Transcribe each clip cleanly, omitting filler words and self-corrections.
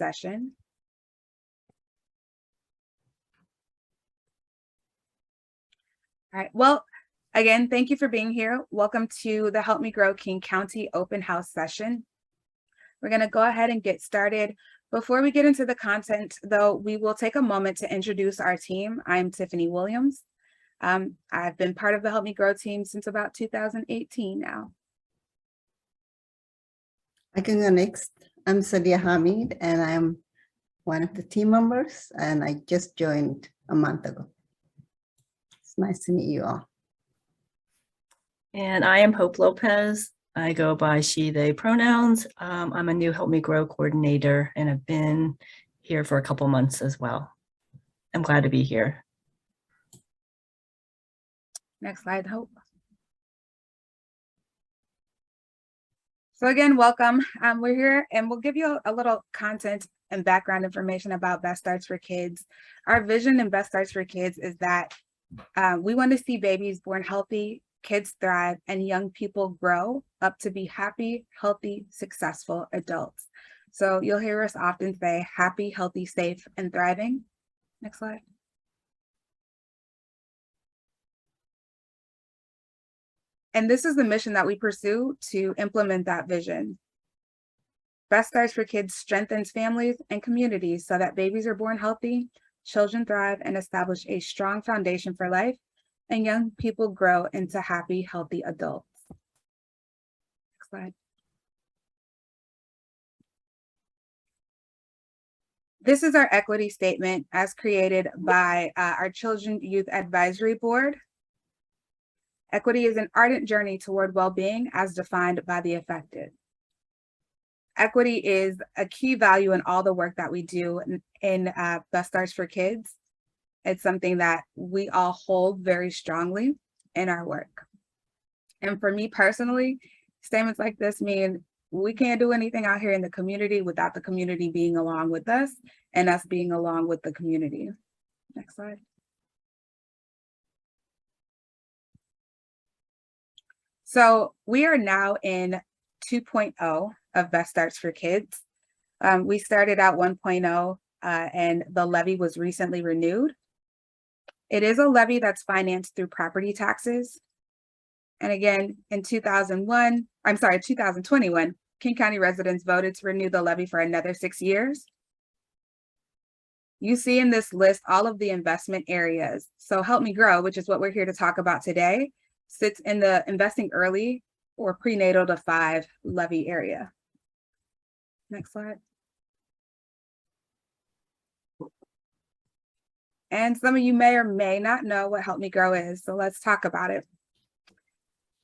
session. All right, well, again, thank you for being here. Welcome to the Help Me Grow King County open house session. We're going to go ahead and get started. Before we get into the content, though, we will take a moment to introduce our team. I'm Tiffany Williams. I've been part of the Help Me Grow team since about 2018 now. I can go next. I'm Sadia Hamid, and I'm one of the team members, and I just joined a month ago. It's nice to meet you all. And I am Hope Lopez. I go by she, they pronouns. I'm a new Help Me Grow coordinator, and I've been here for a couple months as well. I'm glad to be here. Next slide, Hope. So again, welcome. We're here and we'll give you a little content and background information about Best Starts for Kids. Our vision in Best Starts for Kids is that we want to see babies born healthy, kids thrive, and young people grow up to be happy, healthy, successful adults. So you'll hear us often say happy, healthy, safe, and thriving. Next slide. And this is the mission that we pursue to implement that vision. Best Starts for Kids strengthens families and communities so that babies are born healthy, children thrive, and establish a strong foundation for life, and young people grow into happy, healthy adults. Next slide. This is our equity statement as created by our Children Youth Advisory Board. Equity is an ardent journey toward well-being as defined by the affected. Equity is a key value in all the work that we do in Best Starts for Kids. It's something that we all hold very strongly in our work. And for me personally, statements like this mean we can't do anything out here in the community without the community being along with us and us being along with the community. Next slide. So we are now in 2.0 of Best Starts for Kids. We started out 1.0 and the levy was recently renewed. It is a levy that's financed through property taxes. And again, in 2021, King County residents voted to renew the levy for another 6 years. You see in this list all of the investment areas. So Help Me Grow, which is what we're here to talk about today, sits in the investing early or prenatal to 5 levy area. Next slide. And some of you may or may not know what Help Me Grow is, so let's talk about it.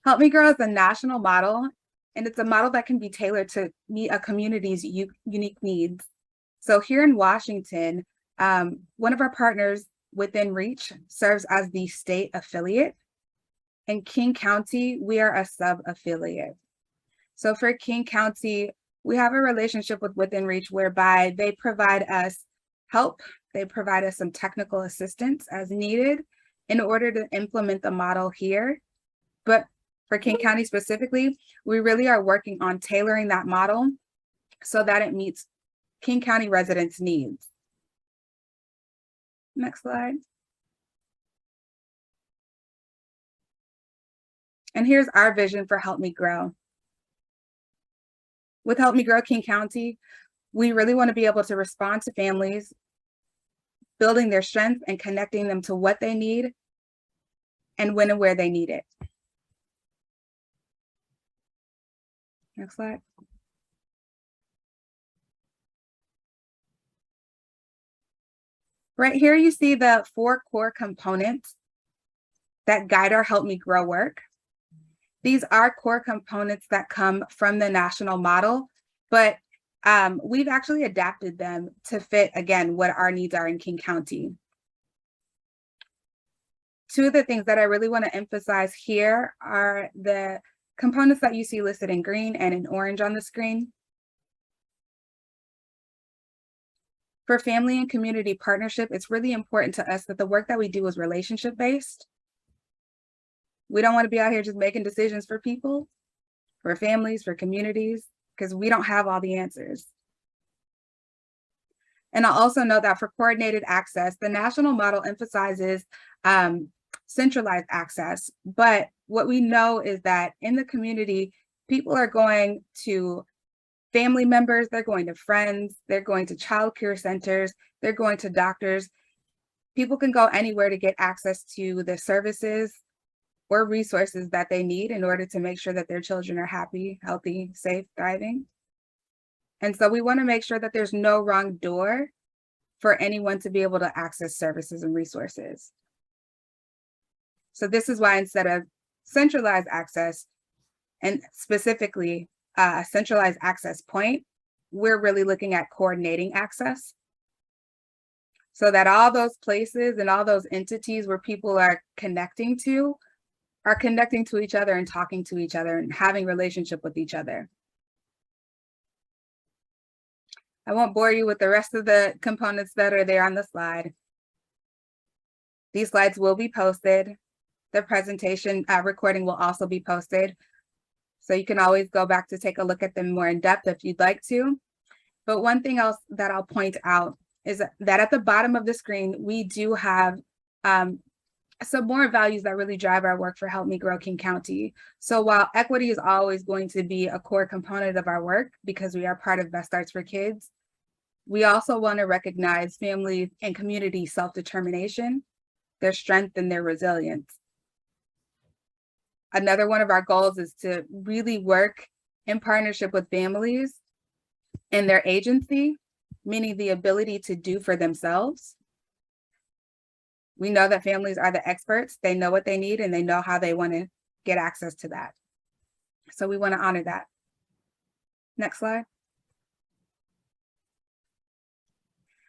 Help Me Grow is a national model, and it's a model that can be tailored to meet a community's unique needs. So here in Washington, one of our partners Within Reach serves as the state affiliate. In King County, we are a sub-affiliate. So for King County, we have a relationship with Within Reach whereby they provide us help. They provide us some technical assistance as needed in order to implement the model here. But for King County specifically, we really are working on tailoring that model so that it meets King County residents' needs. Next slide. And here's our vision for Help Me Grow. With Help Me Grow King County, we really want to be able to respond to families, building their strength and connecting them to what they need and when and where they need it. Next slide. Right here, you see the 4 core components that guide our Help Me Grow work. These are core components that come from the national model, but we've actually adapted them to fit, again, what our needs are in King County. 2 of the things that I really want to emphasize here are the components that you see listed in green and in orange on the screen. For family and community partnership, it's really important to us that the work that we do is relationship-based. We don't want to be out here just making decisions for people, for families, for communities, because we don't have all the answers. And I'll also note that for coordinated access, the national model emphasizes centralized access. But what we know is that in the community, people are going to family members, they're going to friends, they're going to childcare centers, they're going to doctors. People can go anywhere to get access to the services or resources that they need in order to make sure that their children are happy, healthy, safe, thriving. And so we want to make sure that there's no wrong door for anyone to be able to access services and resources. So this is why instead of centralized access, and specifically a centralized access point, we're really looking at coordinating access. So that all those places and all those entities where people are connecting to each other and talking to each other and having relationship with each other. I won't bore you with the rest of the components that are there on the slide. These slides will be posted. The presentation recording will also be posted. So you can always go back to take a look at them more in depth if you'd like to. But one thing else that I'll point out is that at the bottom of the screen, we do have some more values that really drive our work for Help Me Grow King County. So while equity is always going to be a core component of our work because we are part of Best Starts for Kids, we also want to recognize family and community self-determination, their strength and their resilience. Another one of our goals is to really work in partnership with families and their agency, meaning the ability to do for themselves. We know that families are the experts. They know what they need and they know how they want to get access to that. So we want to honor that. Next slide.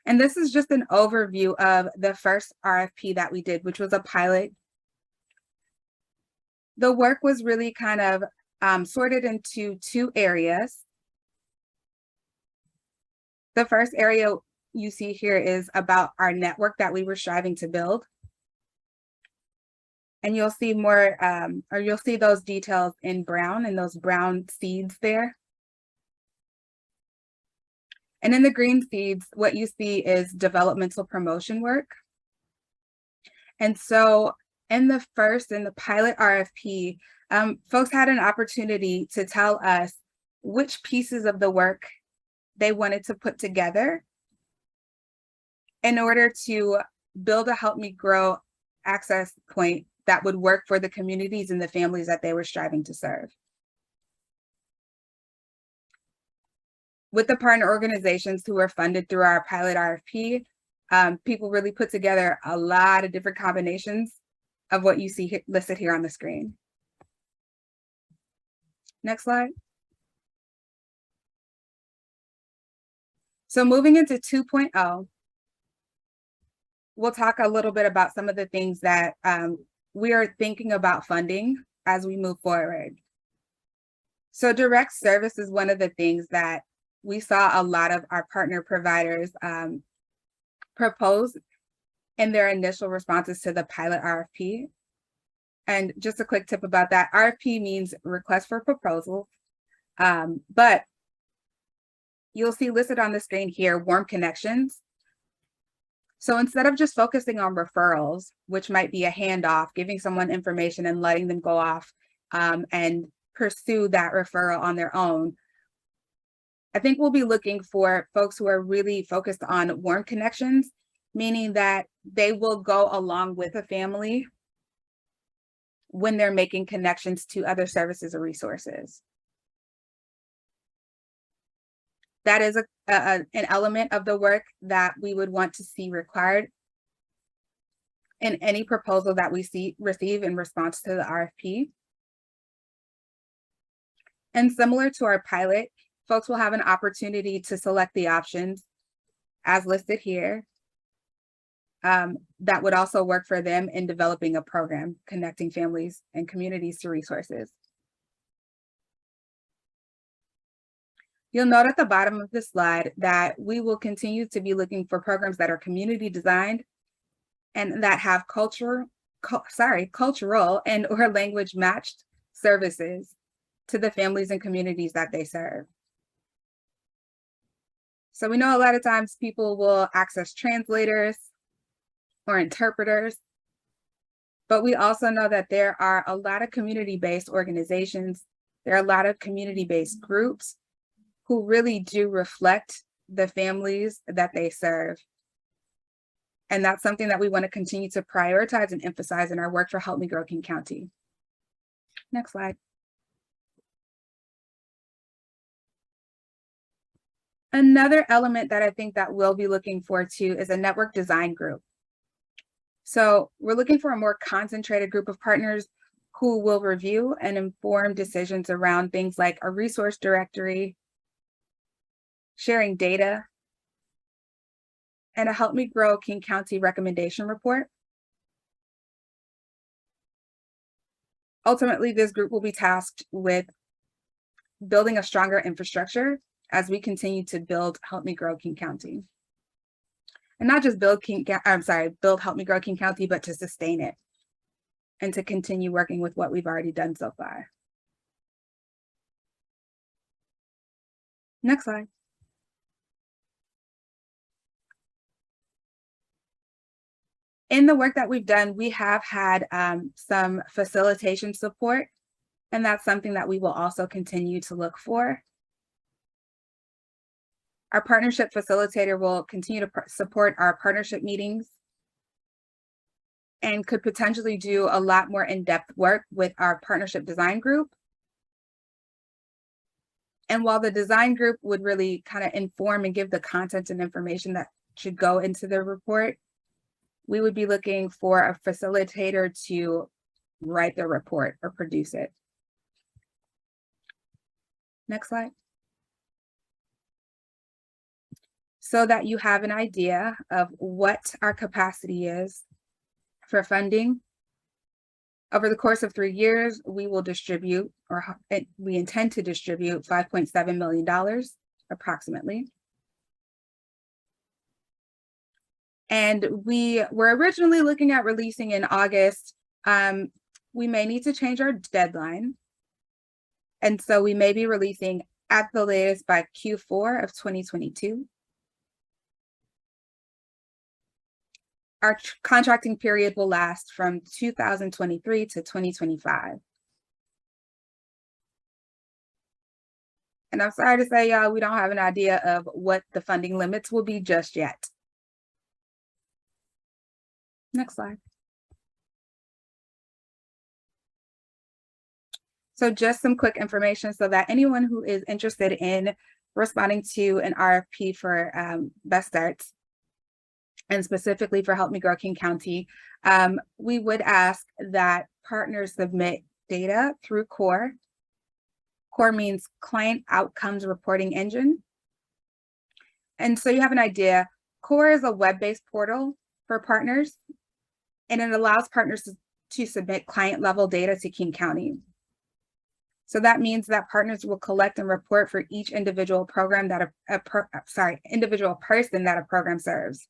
And this is just an overview of the first RFP that we did, which was a pilot. The work was really kind of sorted into two areas. The first area you see here is about our network that we were striving to build. And you'll see more, or you'll see those details in brown and those brown seeds there. And in the green seeds, what you see is developmental promotion work. And so in the pilot RFP, folks had an opportunity to tell us which pieces of the work they wanted to put together in order to build a Help Me Grow access point that would work for the communities and the families that they were striving to serve. With the partner organizations who were funded through our pilot RFP, people really put together a lot of different combinations of what you see listed here on the screen. Next slide. So moving into 2.0, we'll talk a little bit about some of the things that we are thinking about funding as we move forward. So direct service is one of the things that we saw a lot of our partner providers propose in their initial responses to the pilot RFP. And just a quick tip about that, RFP means request for proposal, but you'll see listed on the screen here, warm connections. So instead of just focusing on referrals, which might be a handoff, giving someone information and letting them go off and pursue that referral on their own, I think we'll be looking for folks who are really focused on warm connections, meaning that they will go along with a family when they're making connections to other services or resources. That is an element of the work that we would want to see required in any proposal that we receive in response to the RFP. And similar to our pilot, folks will have an opportunity to select the options as listed here that would also work for them in developing a program connecting families and communities to resources. You'll note at the bottom of the slide that we will continue to be looking for programs that are community designed and that have cultural and or language matched services to the families and communities that they serve. So we know a lot of times people will access translators or interpreters, but we also know that there are a lot of community-based organizations, there are a lot of community-based groups who really do reflect the families that they serve. And that's something that we want to continue to prioritize and emphasize in our work for Help Me Grow King County. Next slide. Another element that I think that we'll be looking for too is a network design group. So we're looking for a more concentrated group of partners who will review and inform decisions around things like a resource directory, sharing data, and a Help Me Grow King County recommendation report. Ultimately, this group will be tasked with building a stronger infrastructure as we continue to build Help Me Grow King County. And not just build Help Me Grow King County, but to sustain it and to continue working with what we've already done so far. Next slide. In the work that we've done, we have had some facilitation support, and that's something that we will also continue to look for. Our partnership facilitator will continue to support our partnership meetings and could potentially do a lot more in-depth work with our partnership design group. And while the design group would really kind of inform and give the content and information that should go into the report, we would be looking for a facilitator to write the report or produce it. Next slide. So that you have an idea of what our capacity is for funding. Over the course of 3 years, we will distribute, or we intend to distribute $5.7 million approximately. And we were originally looking at releasing in August. We may need to change our deadline. And so we may be releasing at the latest by Q4 of 2022. Our contracting period will last from 2023 to 2025. And I'm sorry to say, y'all, we don't have an idea of what the funding limits will be just yet. Next slide. So just some quick information so that anyone who is interested in responding to an RFP for Best Starts, and specifically for Help Me Grow King County, we would ask that partners submit data through CORE. CORE means Client Outcomes Reporting Engine. And so you have an idea, CORE is a web-based portal for partners, and it allows partners to submit client-level data to King County. So that means that partners will collect and report for each individual program that individual person that a program serves.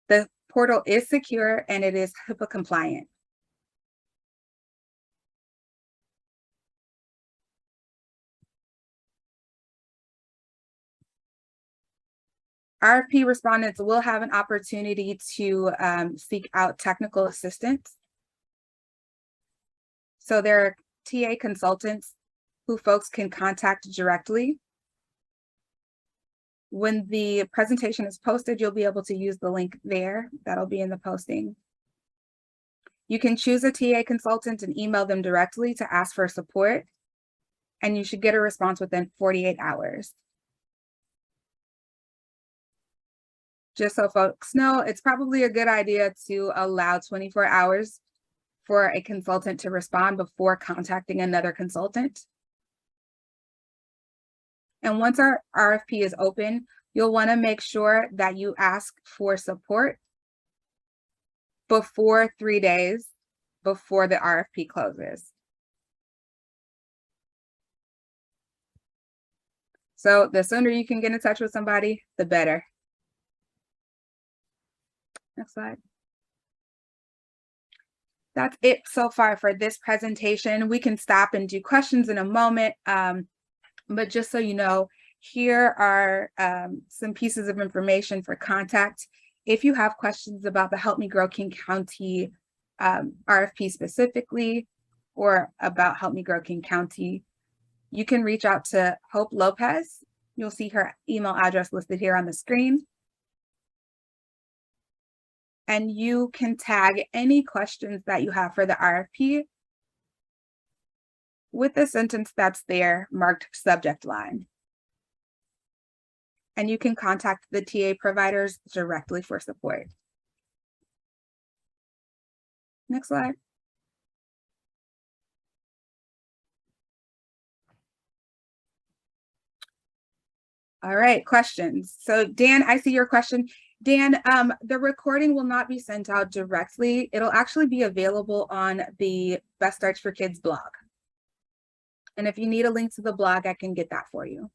The portal is secure and it is HIPAA compliant. RFP respondents will have an opportunity to seek out technical assistance. So there are TA consultants who folks can contact directly. When the presentation is posted, you'll be able to use the link there. That'll be in the posting. You can choose a TA consultant and email them directly to ask for support, and you should get a response within 48 hours. Just so folks know, it's probably a good idea to allow 24 hours for a consultant to respond before contacting another consultant. And once our RFP is open, you'll want to make sure that you ask for support before 3 days before the RFP closes. So the sooner you can get in touch with somebody, the better. Next slide. That's it so far for this presentation. We can stop and do questions in a moment. But just so you know, Here are some pieces of information for contact. If you have questions about the Help Me Grow King County RFP specifically, or about Help Me Grow King County, you can reach out to Hope Lopez. You'll see her email address listed here on the screen. And you can tag any questions that you have for the RFP with the sentence that's there marked subject line. And you can contact the TA providers directly for support. Next slide. All right, questions. So Dan, I see your question. Dan, the recording will not be sent out directly. It'll actually be available on the Best Starts for Kids blog. And if you need a link to the blog, I can get that for you.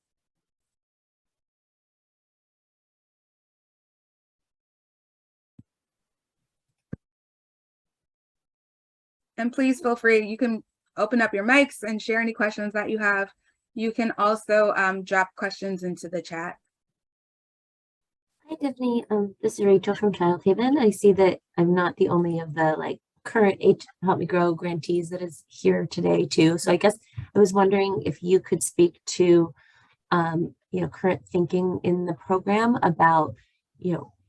And please feel free, you can open up your mics and share any questions that you have. You can also drop questions into the chat. Hi, Tiffany. This is Rachel from Child Haven. I see that I'm not the only of the current Help Me Grow grantees that is here today too. So I guess I was wondering if you could speak to, current thinking in the program about,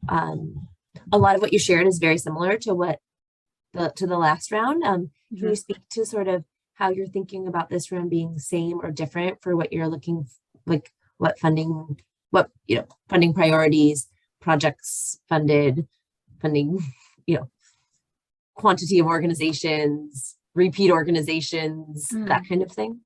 a lot of what you shared is very similar to the last round. Can you speak to sort of how you're thinking about this round being the same or different for what you're looking, like what funding priorities, projects funded, funding, quantity of organizations, repeat organizations, that kind of thing?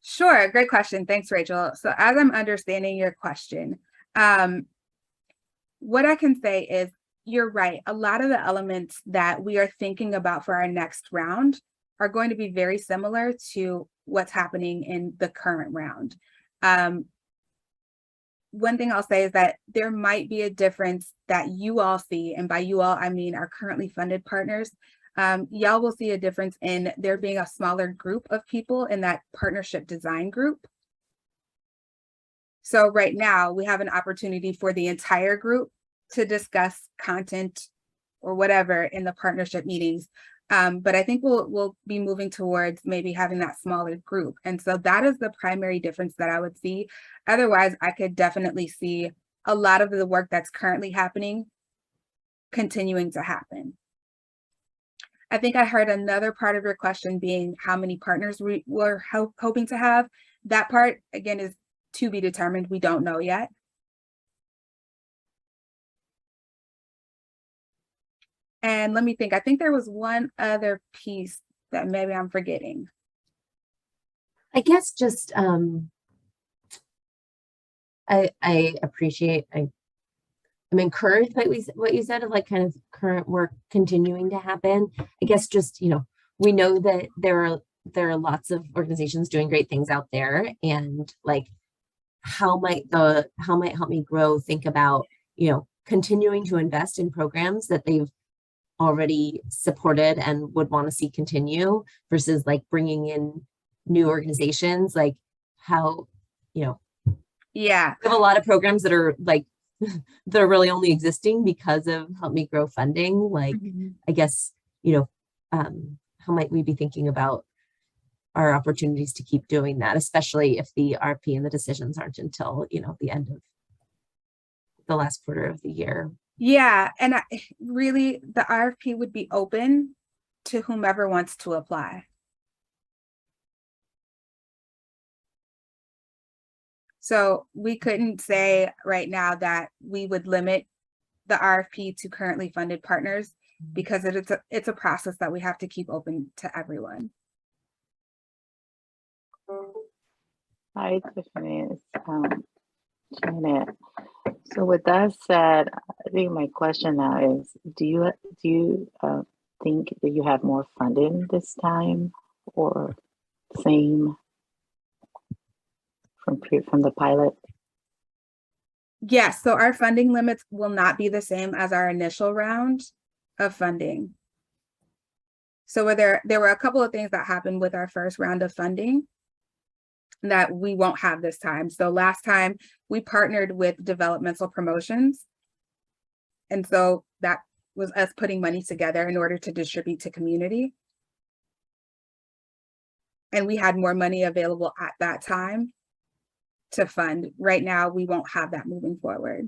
Sure, great question. Thanks, Rachel. So as I'm understanding your question, what I can say is you're right. A lot of the elements that we are thinking about for our next round are going to be very similar to what's happening in the current round. One thing I'll say is that there might be a difference that you all see, and by you all, I mean our currently funded partners. Y'all will see a difference in there being a smaller group of people in that partnership design group. So right now we have an opportunity for the entire group to discuss content or whatever in the partnership meetings. But I think we'll be moving towards maybe having that smaller group. And so that is the primary difference that I would see. Otherwise, I could definitely see a lot of the work that's currently happening continuing to happen. I think I heard another part of your question being how many partners we were hoping to have. That part, again, is to be determined. We don't know yet. And let me think, I think there was one other piece that maybe I'm forgetting. I guess just, I appreciate, I'm encouraged by what you said of kind of current work continuing to happen. I guess just, we know that there are lots of organizations doing great things out there, and how might Help Me Grow think about, continuing to invest in programs that they've already supported and would want to see continue versus bringing in new organizations, how, yeah, we have a lot of programs that are they're really only existing because of Help Me Grow funding. I guess, how might we be thinking about our opportunities to keep doing that, especially if the RP and the decisions aren't until, the end of the last quarter of the year. Yeah, and really the RFP would be open to whomever wants to apply. So we couldn't say right now that we would limit the RFP to currently funded partners because it's a process that we have to keep open to everyone. Hi, Tiffany. It's Janet. So with that said, I think my question now is, do you think that you have more funding this time, or same from the pilot? Yes, so our funding limits will not be the same as our initial round of funding. So there were a couple of things that happened with our first round of funding. that we won't have this time. So last time we partnered with Developmental Promotions. And so that was us putting money together in order to distribute to community. And we had more money available at that time to fund. Right now, we won't have that moving forward.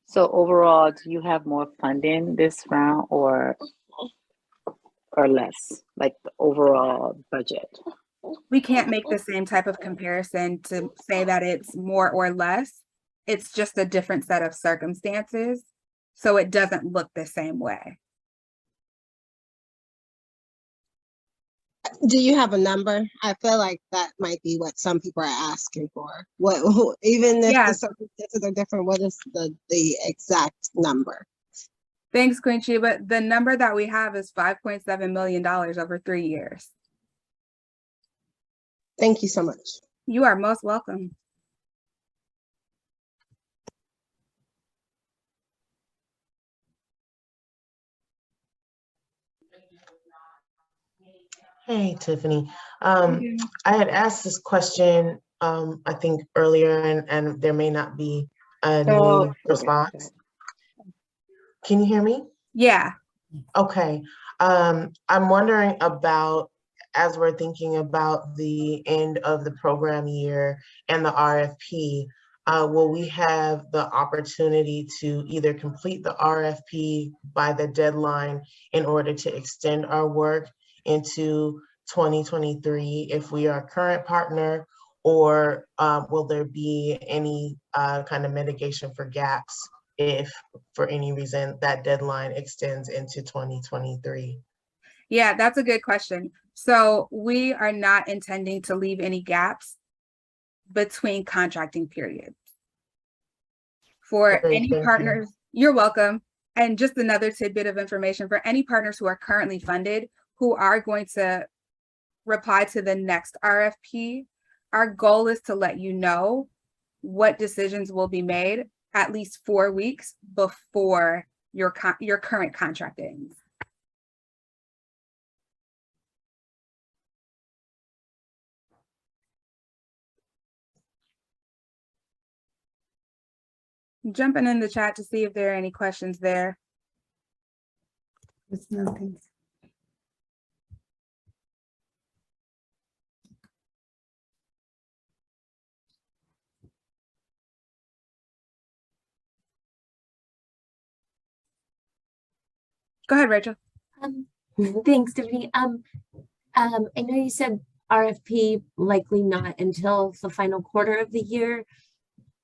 So overall, do you have more funding this round or less, like the overall budget? We can't make the same type of comparison to say that it's more or less. It's just a different set of circumstances. So it doesn't look the same way. Do you have a number? I feel like that might be what some people are asking for. What, even if Yeah. the circumstances are different, what is the exact number? Thanks, Queen Sheba. The number that we have is $5.7 million over 3 years. Thank you so much. You are most welcome. Hey, Tiffany. I had asked this question, I think earlier, and there may not be a new response. Can you hear me? Yeah. Okay. I'm wondering about, as we're thinking about the end of the program year and the RFP, will we have the opportunity to either complete the RFP by the deadline in order to extend our work into 2023 if we are a current partner, or will there be any kind of mitigation for gaps if for any reason that deadline extends into 2023? Yeah, that's a good question. So we are not intending to leave any gaps between contracting periods. For Great, any thank you. partners, you're welcome. And just another tidbit of information for any partners who are currently funded, who are going to reply to the next RFP, our goal is to let you know what decisions will be made at least 4 weeks before your current contract ends. Jumping in the chat to see if there are any questions there. There's nothing. Go ahead, Rachel. Thanks, Tiffany. I know you said RFP likely not until the final quarter of the year.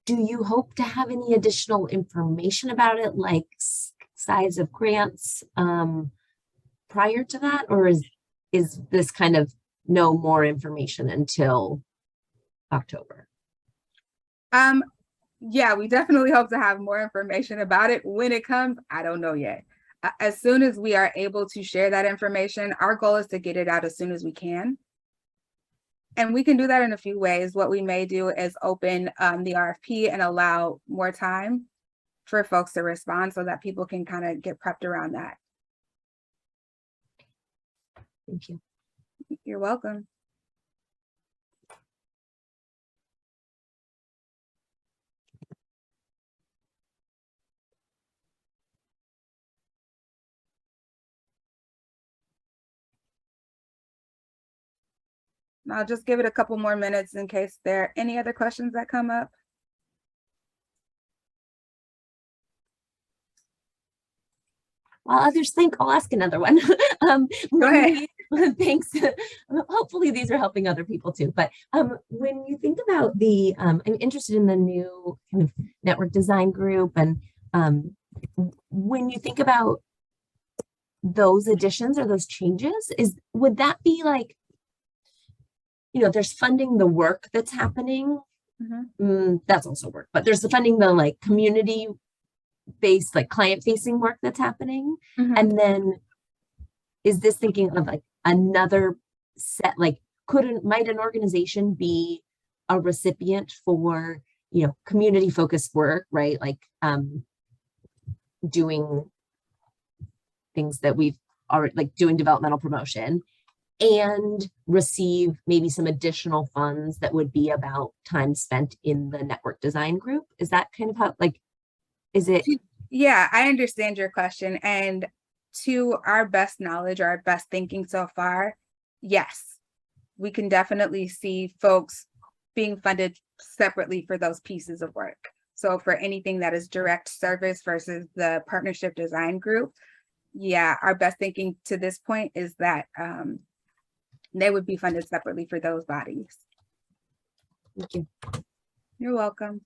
Do you hope to have any additional information about it, like size of grants, prior to that, or is this kind of no more information until October? Yeah, we definitely hope to have more information about it. When it comes, I don't know yet. As soon as we are able to share that information, our goal is to get it out as soon as we can. And we can do that in a few ways. What we may do is open the RFP and allow more time for folks to respond so that people can kind of get prepped around that. Thank you. You're welcome. I'll just give it a couple more minutes in case there are any other questions that come up. While others think, I'll ask another one. Go ahead. Thanks. Hopefully these are helping other people too. But when you think about the, I'm interested in the new kind of network design group, and when you think about those additions or those changes, would that be like, you know, there's funding the work that's happening. That's also work, but there's the funding the like community based, like client facing work that's happening. And then is this thinking of like another set, like might an organization be a recipient for, you know, community focused work, right? Like doing things that we've already like doing developmental promotion and receive maybe some additional funds that would be about time spent in the network design group? Is that kind of how, like, is it? Yeah, I understand your question. And to our best knowledge, or our best thinking so far, yes, we can definitely see folks being funded separately for those pieces of work. So for anything that is direct service versus the partnership design group, yeah, our best thinking to this point is that they would be funded separately for those bodies. Thank you. You're welcome.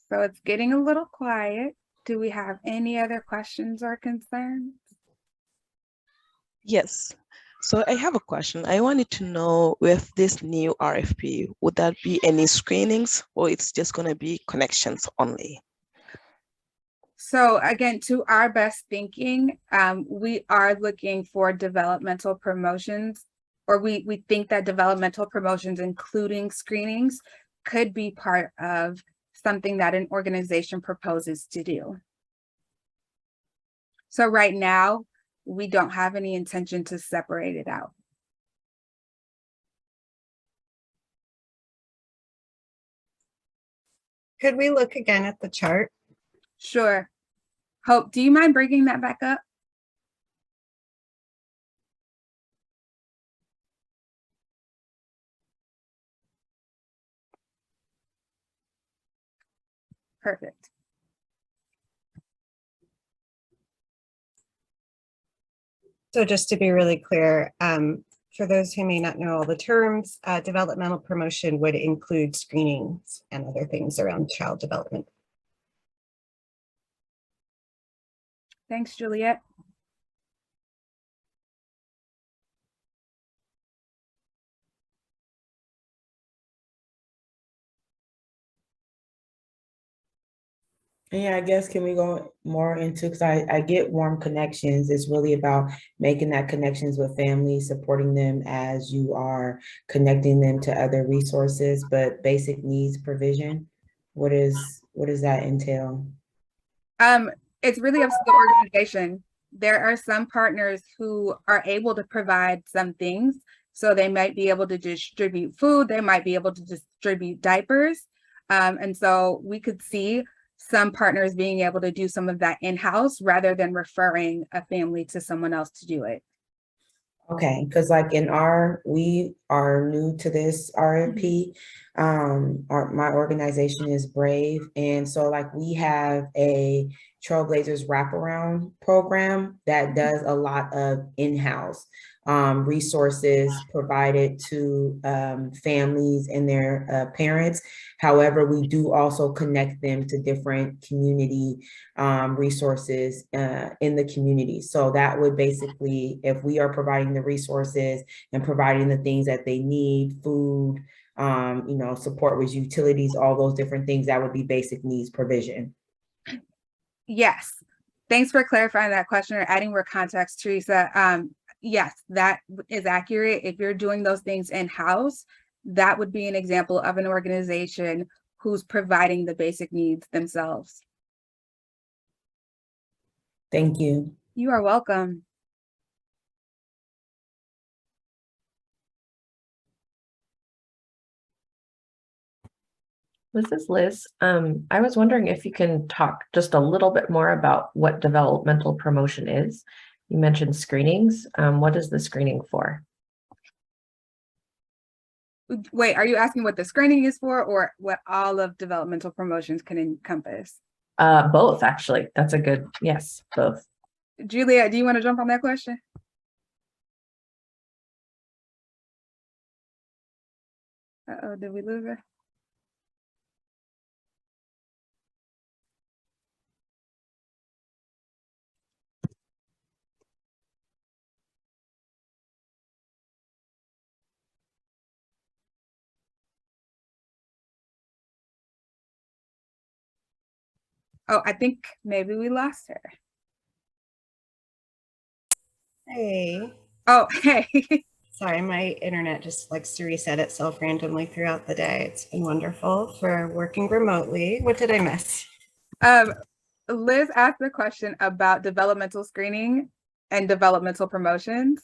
So it's getting a little quiet. Do we have any other questions or concerns? Yes. So I have a question. I wanted to know, with this new RFP, would there be any screenings, or it's just going to be connections only? So again, to our best thinking, we are looking for developmental promotions, or we think that developmental promotions, including screenings, could be part of something that an organization proposes to do. So right now, we don't have any intention to separate it out. Could we look again at the chart? Sure. Hope, do you mind bringing that back up? Perfect. So just to be really clear, for those who may not know all the terms, developmental promotion would include screenings and other things around child development. Thanks, Juliet. Yeah, I guess can we go more into, because I get warm connections. It's really about making that connections with families, supporting them as you are connecting them to other resources, but basic needs provision. What does that entail? It's really up to the organization. There are some partners who are able to provide some things. So they might be able to distribute food, they might be able to distribute diapers. And so we could see some partners being able to do some of that in-house rather than referring a family to someone else to do it. Okay, because like we are new to this RFP. My organization is Brave. And so like we have a Trailblazers wraparound program that does a lot of in-house resources provided to families and their parents. However, we do also connect them to different community resources in the community. So that would basically, if we are providing the resources and providing the things that they need, food, support with utilities, all those different things, that would be basic needs provision. Yes. Thanks for clarifying that question or adding more context, Teresa. Yes, that is accurate. If you're doing those things in-house, that would be an example of an organization who's providing the basic needs themselves. Thank you. You are welcome. This is Liz. I was wondering if you can talk just a little bit more about what developmental promotion is. You mentioned screenings. What is the screening for? Wait, are you asking what the screening is for, or what all of developmental promotions can encompass? Both, actually. That's a good, yes, both. Juliet, do you want to jump on that question? Uh-oh, did we lose her? Oh, I think maybe we lost her. Hey, Oh, hey. sorry, my internet just likes to reset itself randomly throughout the day. It's been wonderful for working remotely. What did I miss? Liz asked a question about developmental screening and developmental promotions,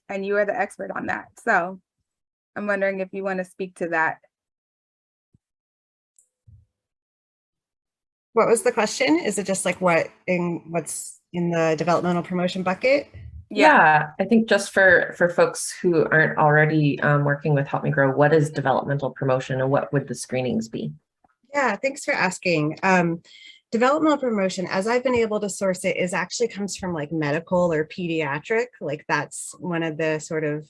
and you are the expert on that. So I'm wondering if you want to speak to that. What was the question? Is it just like what's in the developmental promotion bucket? Yeah, I think just for folks who aren't already working with Help Me Grow, what is developmental promotion and what would the screenings be? Yeah, thanks for asking. Developmental promotion, as I've been able to source it, is actually comes from like medical or pediatric. Like that's one of the sort of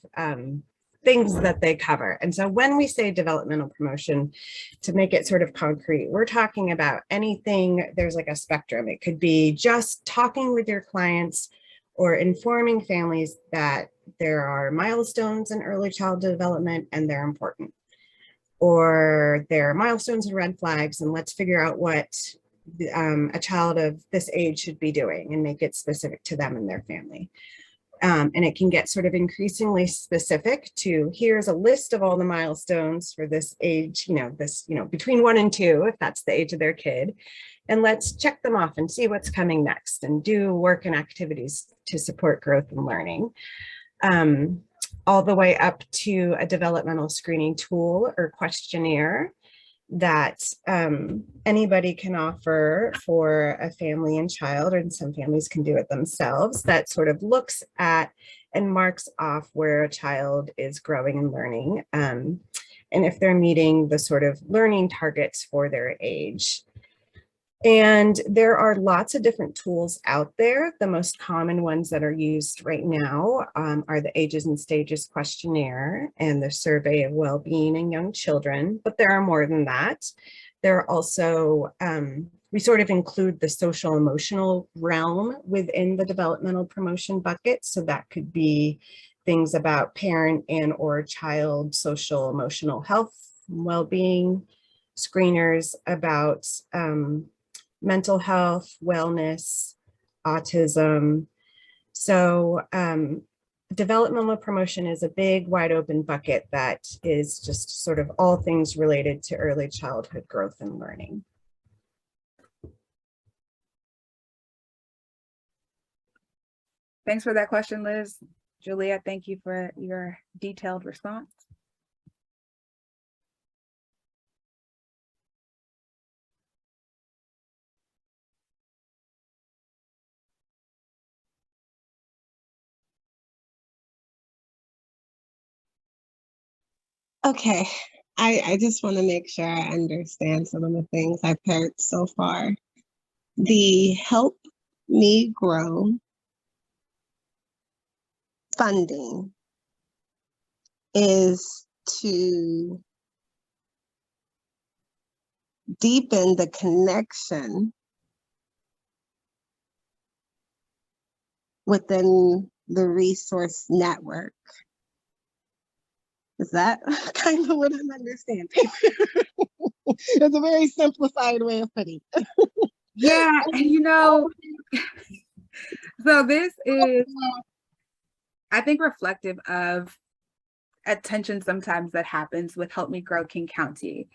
things that they cover. And so when we say developmental promotion, to make it sort of concrete, we're talking about anything, there's like a spectrum. It could be just talking with your clients or informing families that there are milestones in early child development and they're important. Or there are milestones and red flags, and let's figure out what a child of this age should be doing and make it specific to them and their family. And it can get sort of increasingly specific to here's a list of all the milestones for this age, between 1 and 2, if that's the age of their kid. And let's check them off and see what's coming next and do work and activities to support growth and learning. All the way up to a developmental screening tool or questionnaire that anybody can offer for a family and child, and some families can do it themselves, that sort of looks at and marks off where a child is growing and learning, and if they're meeting the sort of learning targets for their age. And there are lots of different tools out there. The most common ones that are used right now are the Ages and Stages questionnaire and the survey of well-being in young children, but there are more than that. There are also, we sort of include the social emotional realm within the developmental promotion bucket. So that could be things about parent and or child social emotional health, well-being, screeners about mental health, wellness, autism. So developmental promotion is a big wide open bucket that is just sort of all things related to early childhood growth and learning. Thanks for that question, Liz. Juliet, thank you for your detailed response. Okay, I just want to make sure I understand some of the things I've heard so far. The Help Me Grow funding is to deepen the connection within the resource network. Is that kind of what I'm understanding? It's a very simplified way of putting it. Yeah, and so this is, I think, reflective of attention sometimes that happens with Help Me Grow King County,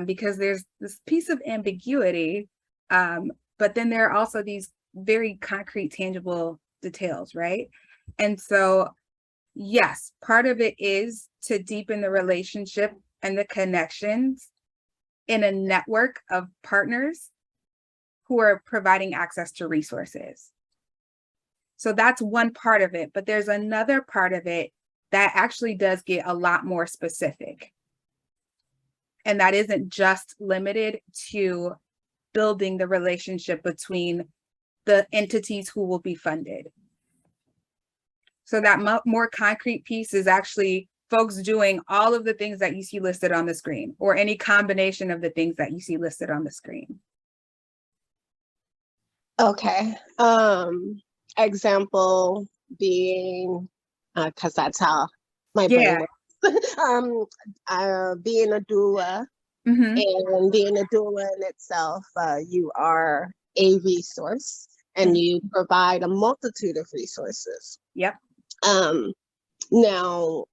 because there's this piece of ambiguity, but then there are also these very concrete, tangible details, right? And so, yes, part of it is to deepen the relationship and the connections in a network of partners who are providing access to resources. So that's one part of it, but there's another part of it that actually does get a lot more specific. And that isn't just limited to building the relationship between the entities who will be funded. So that more concrete piece is actually folks doing all of the things that you see listed on the screen, or any combination of the things that you see listed on the screen. Okay. Example being, because that's how my brain works. Being a doula, and being a doula in itself, you are a resource and you provide a multitude of resources. Yep. Now,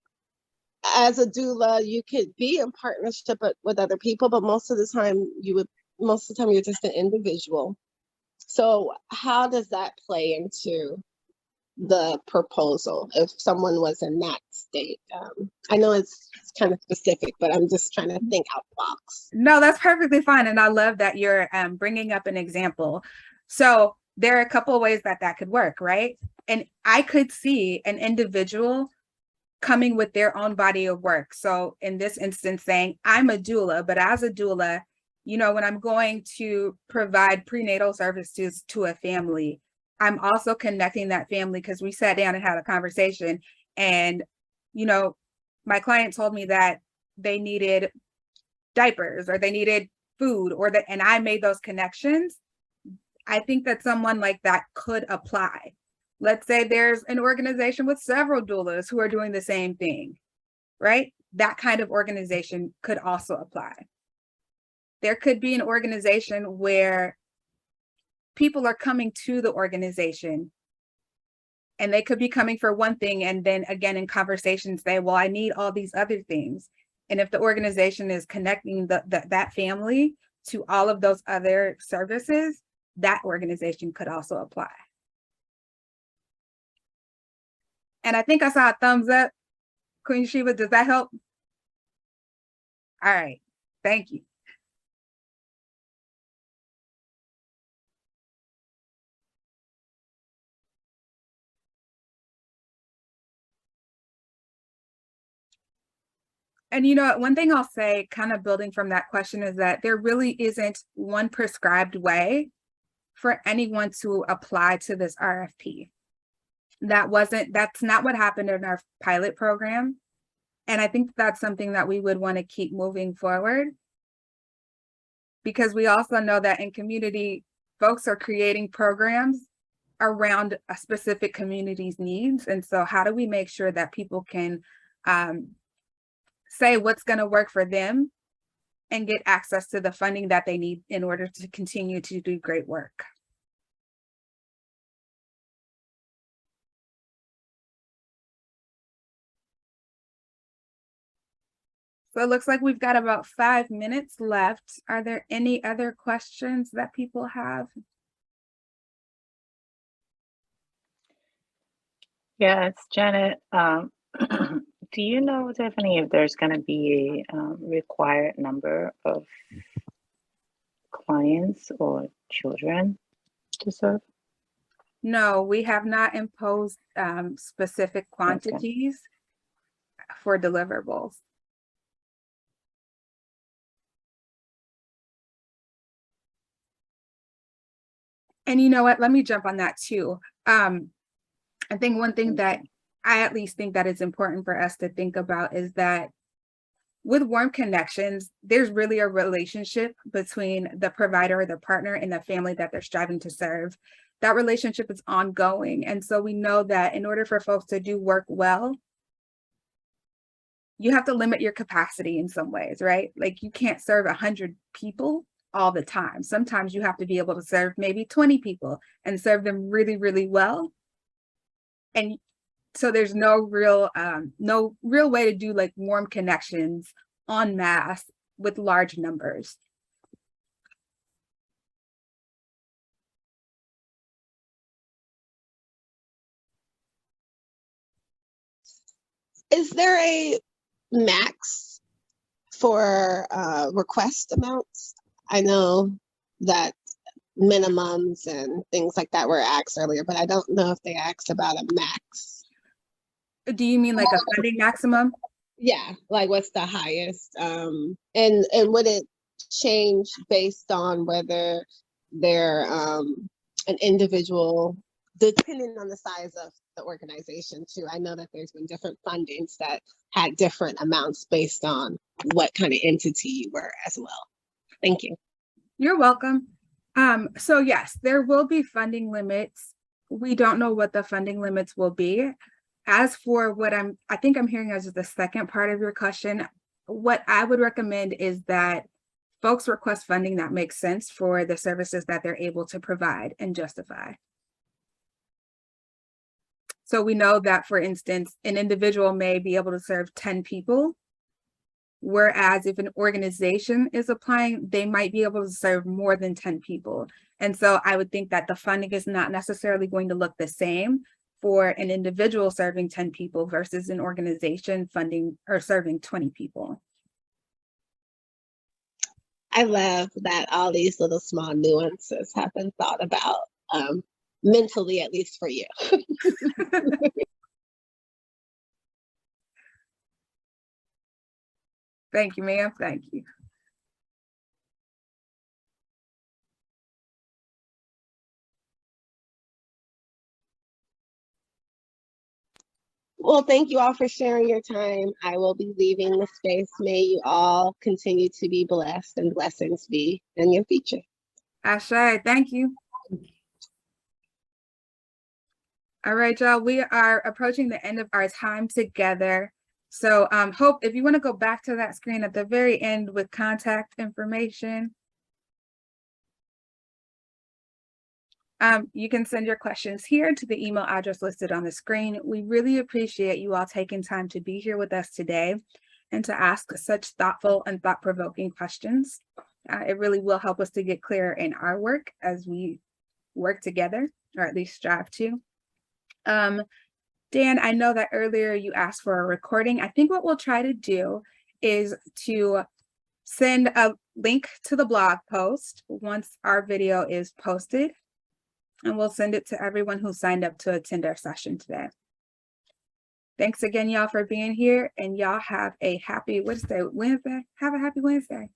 as a doula, you could be in partnership with other people, but most of the time you're just an individual. So how does that play into the proposal if someone was in that state? I know it's kind of specific, but I'm just trying to think out the box. No, that's perfectly fine. And I love that you're bringing up an example. So there are a couple of ways that could work, right? And I could see an individual coming with their own body of work. So in this instance, saying, I'm a doula, but as a doula, you know, when I'm going to provide prenatal services to a family, I'm also connecting that family, because we sat down and had a conversation. And, you know, my client told me that they needed diapers or they needed food and I made those connections. I think that someone like that could apply. Let's say there's an organization with several doulas who are doing the same thing, right? That kind of organization could also apply. There could be an organization where people are coming to the organization and they could be coming for one thing, and then again in conversations say, well, I need all these other things. And if the organization is connecting that family to all of those other services, that organization could also apply. And I think I saw a thumbs up. Queen Sheba, does that help? All right, thank you. And you know, one thing I'll say, kind of building from that question, is that there really isn't one prescribed way for anyone to apply to this RFP. That's not what happened in our pilot program. And I think that's something that we would want to keep moving forward, because we also know that in community, folks are creating programs around a specific community's needs. And so how do we make sure that people can say what's going to work for them and get access to the funding that they need in order to continue to do great work? So it looks like we've got about 5 minutes left. Are there any other questions that people have? Yeah, it's Janet. Do you know, Tiffany, if there's going to be a required number of clients or children to serve? No, we have not imposed specific quantities for deliverables. And you know what, let me jump on that too. I think one thing that I at least think that is important for us to think about is that with Warm Connections, there's really a relationship between the provider or the partner and the family that they're striving to serve. That relationship is ongoing. And so we know that in order for folks to do work well, you have to limit your capacity in some ways, right? Like you can't serve 100 people all the time. Sometimes you have to be able to serve maybe 20 people and serve them really, really well. And so there's no real way to do like Warm Connections en masse with large numbers. Is there a max for request amounts? I know that minimums and things like that were asked earlier, but I don't know if they asked about a max. Do you mean like a funding maximum? Yeah, like what's the highest? And would it change based on whether they're an individual, depending on the size of the organization too? I know that there's been different fundings that had different amounts based on what kind of entity you were as well. Thank you. You're welcome. So yes, there will be funding limits. We don't know what the funding limits will be. As for what I think I'm hearing as the second part of your question, what I would recommend is that folks request funding that makes sense for the services that they're able to provide and justify. So we know that, for instance, an individual may be able to serve 10 people, whereas if an organization is applying, they might be able to serve more than 10 people. And so I would think that the funding is not necessarily going to look the same for an individual serving 10 people versus an organization funding or serving 20 people. I love that all these little small nuances have been thought about, mentally, at least for you. Thank you, ma'am. Thank you. Well, thank you all for sharing your time. I will be leaving the space. May you all continue to be blessed and blessings be in your future. Ashe, thank you. All right, y'all, we are approaching the end of our time together. So Hope, if you want to go back to that screen at the very end with contact information. You can send your questions here to the email address listed on the screen. We really appreciate you all taking time to be here with us today and to ask such thoughtful and thought-provoking questions. It really will help us to get clearer in our work as we work together, or at least strive to. Dan, I know that earlier you asked for a recording. I think what we'll try to do is to send a link to the blog post once our video is posted, and we'll send it to everyone who signed up to attend our session today. Thanks again, y'all, for being here, and y'all have a happy Wednesday. Have a happy Wednesday.